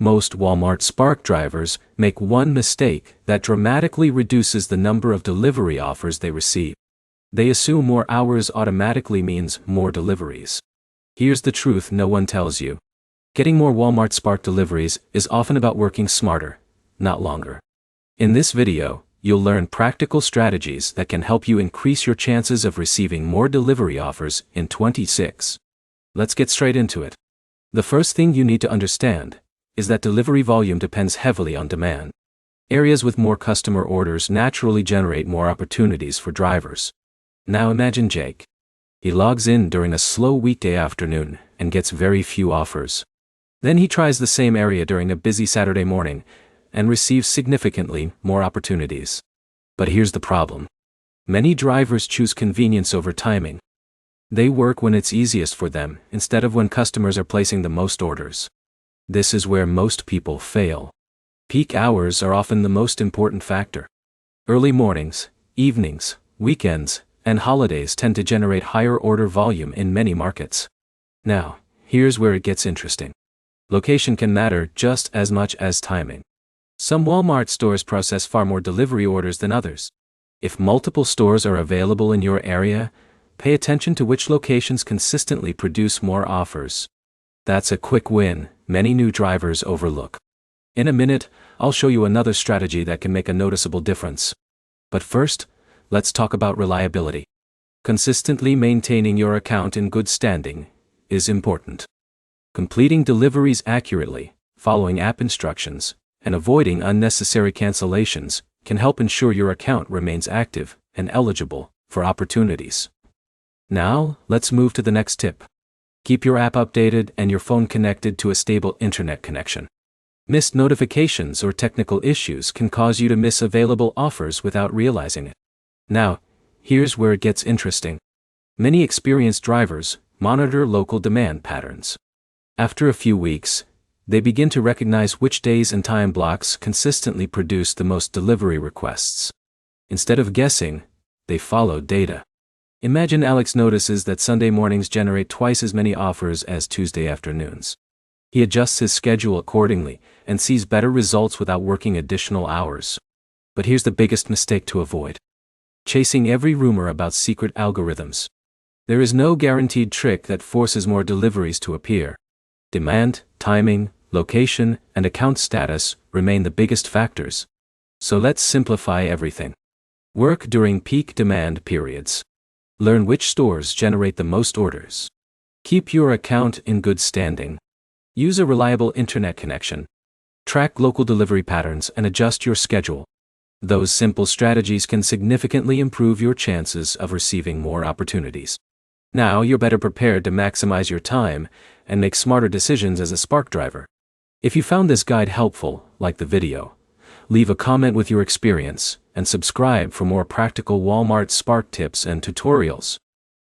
Most Walmart Spark drivers make one mistake that dramatically reduces the number of delivery offers they receive. They assume more hours automatically means more deliveries. Here's the truth no one tells you. Getting more Walmart Spark deliveries is often about working smarter, not longer. In this video, you'll learn practical strategies that can help you increase your chances of receiving more delivery offers in 2026. Let's get straight into it. The first thing you need to understand is that delivery volume depends heavily on demand. Areas with more customer orders naturally generate more opportunities for drivers. Now imagine Jake. He logs in during a slow weekday afternoon and gets very few offers. Then he tries the same area during a busy Saturday morning and receives significantly more opportunities. But here's the problem. Many drivers choose convenience over timing. They work when it's easiest for them instead of when customers are placing the most orders. This is where most people fail. Peak hours are often the most important factor. Early mornings, evenings, weekends, and holidays tend to generate higher order volume in many markets. Now, here's where it gets interesting. Location can matter just as much as timing. Some Walmart stores process far more delivery orders than others. If multiple stores are available in your area, pay attention to which locations consistently produce more offers. That's a quick win many new drivers overlook. In a minute, I'll show you another strategy that can make a noticeable difference. But first, let's talk about reliability. Consistently maintaining your account in good standing is important. Completing deliveries accurately, following app instructions, and avoiding unnecessary cancellations can help ensure your account remains active and eligible for opportunities. Now, let's move to the next tip. Keep your app updated and your phone connected to a stable internet connection. Missed notifications or technical issues can cause you to miss available offers without realizing it. Now, here's where it gets interesting. Many experienced drivers monitor local demand patterns. After a few weeks, they begin to recognize which days and time blocks consistently produce the most delivery requests. Instead of guessing, they follow data. Imagine Alex notices that Sunday mornings generate twice as many offers as Tuesday afternoons. He adjusts his schedule accordingly and sees better results without working additional hours. But here's the biggest mistake to avoid. Chasing every rumor about secret algorithms. There is no guaranteed trick that forces more deliveries to appear. Demand, timing, location, and account status remain the biggest factors. So let's simplify everything. Work during peak demand periods. Learn which stores generate the most orders. Keep your account in good standing. Use a reliable internet connection. Track local delivery patterns and adjust your schedule. Those simple strategies can significantly improve your chances of receiving more opportunities. Now you're better prepared to maximize your time and make smarter decisions as a Spark driver. If you found this guide helpful, like the video, leave a comment with your experience and subscribe for more practical Walmart Spark tips and tutorials.